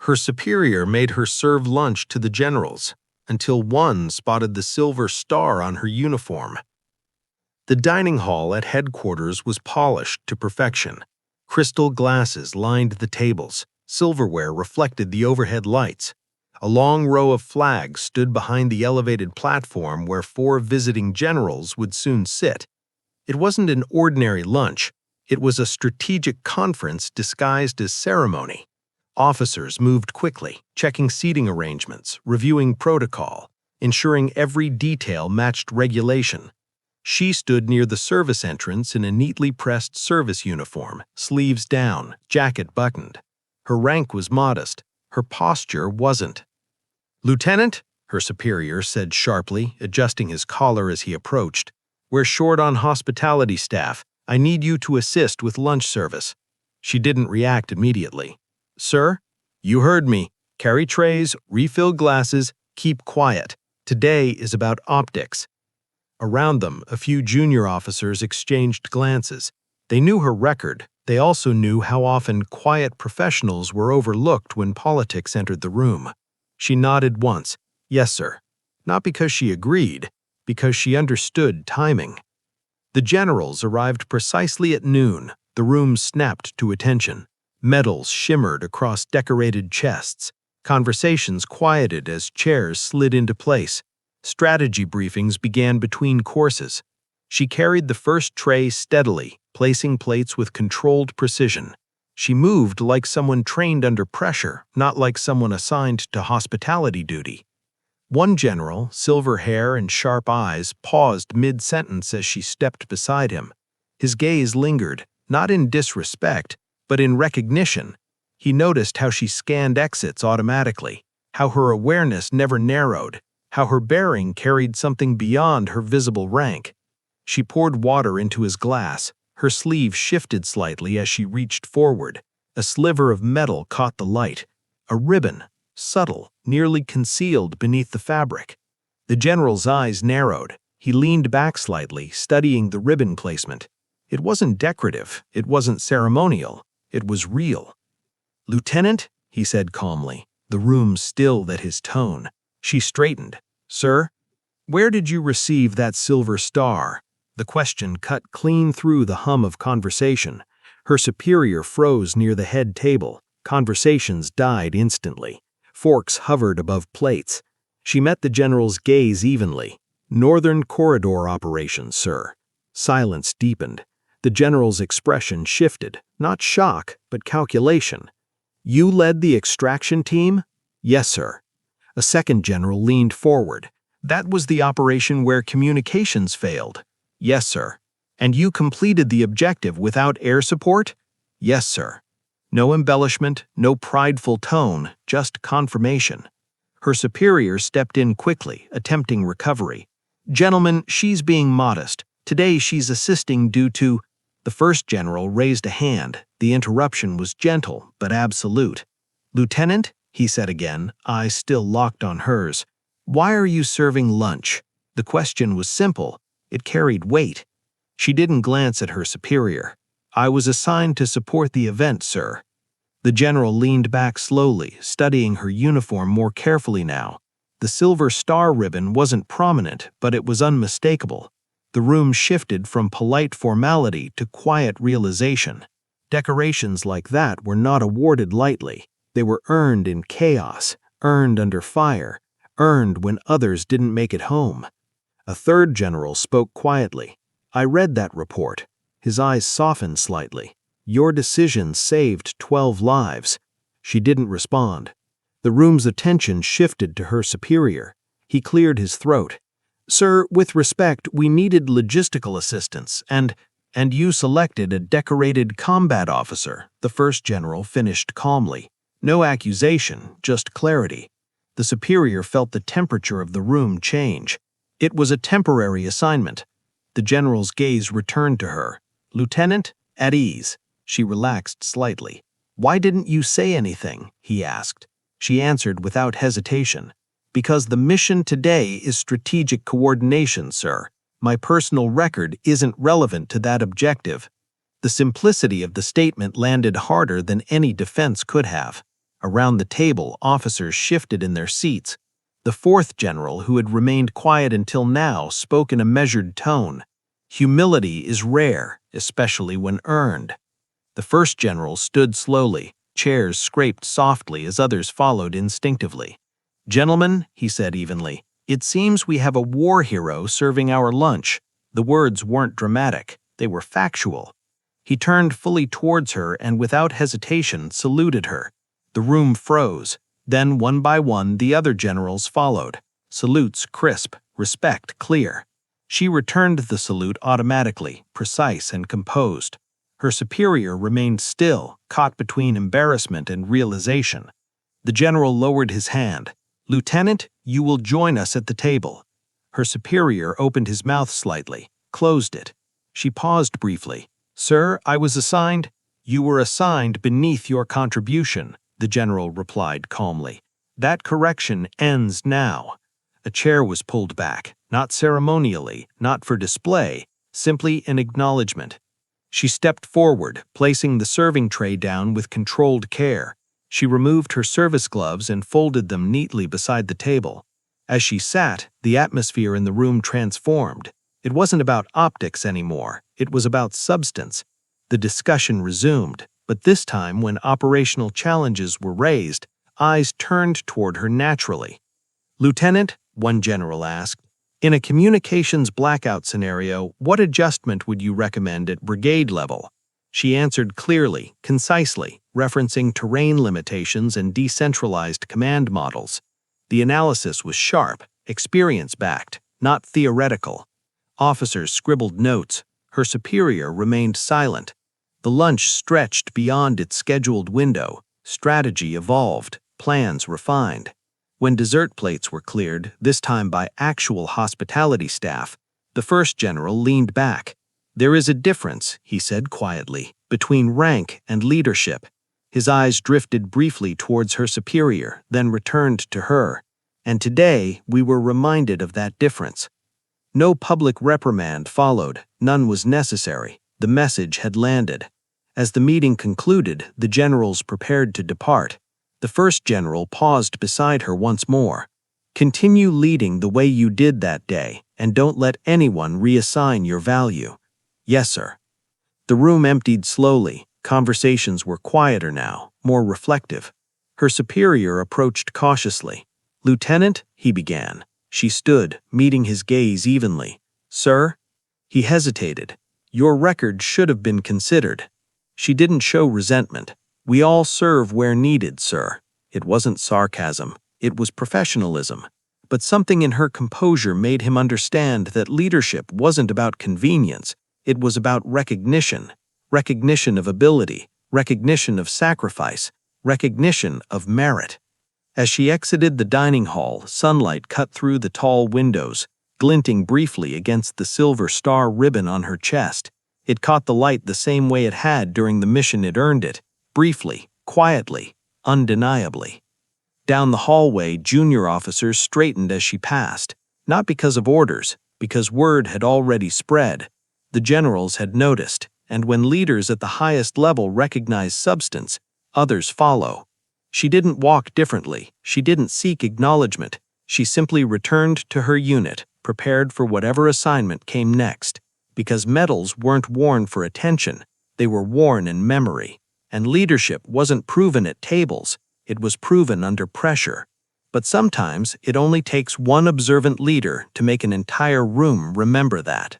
Her superior made her serve lunch to the generals, until one spotted the silver star on her uniform. The dining hall at headquarters was polished to perfection. Crystal glasses lined the tables, silverware reflected the overhead lights. A long row of flags stood behind the elevated platform where 4 visiting generals would soon sit. It wasn't an ordinary lunch. It was a strategic conference disguised as ceremony. Officers moved quickly, checking seating arrangements, reviewing protocol, ensuring every detail matched regulation. She stood near the service entrance in a neatly pressed service uniform, sleeves down, jacket buttoned. Her rank was modest. Her posture wasn't. "Lieutenant," her superior said sharply, adjusting his collar as he approached, "we're short on hospitality staff. I need you to assist with lunch service." She didn't react immediately. "Sir, you heard me. Carry trays, refill glasses, keep quiet. Today is about optics." Around them, a few junior officers exchanged glances. They knew her record. They also knew how often quiet professionals were overlooked when politics entered the room. She nodded once. "Yes, sir." Not because she agreed, because she understood timing. The generals arrived precisely at noon. The room snapped to attention. Medals shimmered across decorated chests. Conversations quieted as chairs slid into place. Strategy briefings began between courses. She carried the first tray steadily, placing plates with controlled precision. She moved like someone trained under pressure, not like someone assigned to hospitality duty. One general, silver hair and sharp eyes, paused mid-sentence as she stepped beside him. His gaze lingered, not in disrespect, but in recognition. He noticed how she scanned exits automatically, how her awareness never narrowed, how her bearing carried something beyond her visible rank. She poured water into his glass. Her sleeve shifted slightly as she reached forward. A sliver of metal caught the light. A ribbon, subtle, nearly concealed beneath the fabric. The general's eyes narrowed. He leaned back slightly, studying the ribbon placement. It wasn't decorative. It wasn't ceremonial. It was real. "Lieutenant," he said calmly. The room stilled at his tone. She straightened. "Sir, where did you receive that silver star?" The question cut clean through the hum of conversation. Her superior froze near the head table. Conversations died instantly. Forks hovered above plates. She met the general's gaze evenly. "Northern Corridor operations, sir." Silence deepened. The general's expression shifted. Not shock, but calculation. "You led the extraction team?" "Yes, sir." A second general leaned forward. "That was the operation where communications failed?" "Yes, sir." "And you completed the objective without air support?" "Yes, sir." No embellishment, no prideful tone, just confirmation. Her superior stepped in quickly, attempting recovery. "Gentlemen, she's being modest. Today she's assisting due to—" The first general raised a hand. The interruption was gentle, but absolute. "Lieutenant," he said again, eyes still locked on hers, "why are you serving lunch?" The question was simple. It carried weight. She didn't glance at her superior. "I was assigned to support the event, sir." The general leaned back slowly, studying her uniform more carefully now. The silver star ribbon wasn't prominent, but it was unmistakable. The room shifted from polite formality to quiet realization. Decorations like that were not awarded lightly. They were earned in chaos, earned under fire, earned when others didn't make it home. A third general spoke quietly. "I read that report." His eyes softened slightly. "Your decision saved 12 lives." She didn't respond. The room's attention shifted to her superior. He cleared his throat. "Sir, with respect, we needed logistical assistance, and you selected a decorated combat officer," the first general finished calmly. No accusation, just clarity. The superior felt the temperature of the room change. It was a temporary assignment. The general's gaze returned to her. "Lieutenant, at ease." She relaxed slightly. "Why didn't you say anything?" he asked. She answered without hesitation. "Because the mission today is strategic coordination, sir. My personal record isn't relevant to that objective." The simplicity of the statement landed harder than any defense could have. Around the table, officers shifted in their seats. The fourth general, who had remained quiet until now, spoke in a measured tone. Humility is rare, especially when earned. The first general stood slowly. Chairs scraped softly as others followed instinctively. "Gentlemen," he said evenly, "it seems we have a war hero serving our lunch." The words weren't dramatic, they were factual. He turned fully towards her and without hesitation saluted her. The room froze. Then, one by one, the other generals followed. Salutes crisp, respect clear. She returned the salute automatically, precise and composed. Her superior remained still, caught between embarrassment and realization. The general lowered his hand. "Lieutenant, you will join us at the table." Her superior opened his mouth slightly, closed it. She paused briefly. "Sir, I was assigned—" "You were assigned beneath your contribution," the general replied calmly. "That correction ends now." A chair was pulled back, not ceremonially, not for display, simply an acknowledgement. She stepped forward, placing the serving tray down with controlled care. She removed her service gloves and folded them neatly beside the table. As she sat, the atmosphere in the room transformed. It wasn't about optics anymore, it was about substance. The discussion resumed, but this time when operational challenges were raised, eyes turned toward her naturally. "Lieutenant," one general asked, "in a communications blackout scenario, what adjustment would you recommend at brigade level?" She answered clearly, concisely, referencing terrain limitations and decentralized command models. The analysis was sharp, experience-backed, not theoretical. Officers scribbled notes. Her superior remained silent. The lunch stretched beyond its scheduled window. Strategy evolved, plans refined. When dessert plates were cleared, this time by actual hospitality staff, the first general leaned back. "There is a difference," he said quietly, "between rank and leadership." His eyes drifted briefly towards her superior, then returned to her. And today, we were reminded of that difference. No public reprimand followed, none was necessary. The message had landed. As the meeting concluded, the generals prepared to depart. The first general paused beside her once more. "Continue leading the way you did that day, and don't let anyone reassign your value." "Yes, sir." The room emptied slowly. Conversations were quieter now, more reflective. Her superior approached cautiously. "Lieutenant," he began. She stood, meeting his gaze evenly. "Sir?" He hesitated. "Your record should have been considered." She didn't show resentment. "We all serve where needed, sir." It wasn't sarcasm. It was professionalism. But something in her composure made him understand that leadership wasn't about convenience. It was about recognition. Recognition of ability. Recognition of sacrifice. Recognition of merit. As she exited the dining hall, sunlight cut through the tall windows, glinting briefly against the silver star ribbon on her chest. It caught the light the same way it had during the mission it earned it, briefly, quietly, undeniably. Down the hallway, junior officers straightened as she passed, not because of orders, because word had already spread. The generals had noticed, and when leaders at the highest level recognize substance, others follow. She didn't walk differently, she didn't seek acknowledgement, she simply returned to her unit, prepared for whatever assignment came next. Because medals weren't worn for attention, they were worn in memory. And leadership wasn't proven at tables, it was proven under pressure. But sometimes it only takes one observant leader to make an entire room remember that.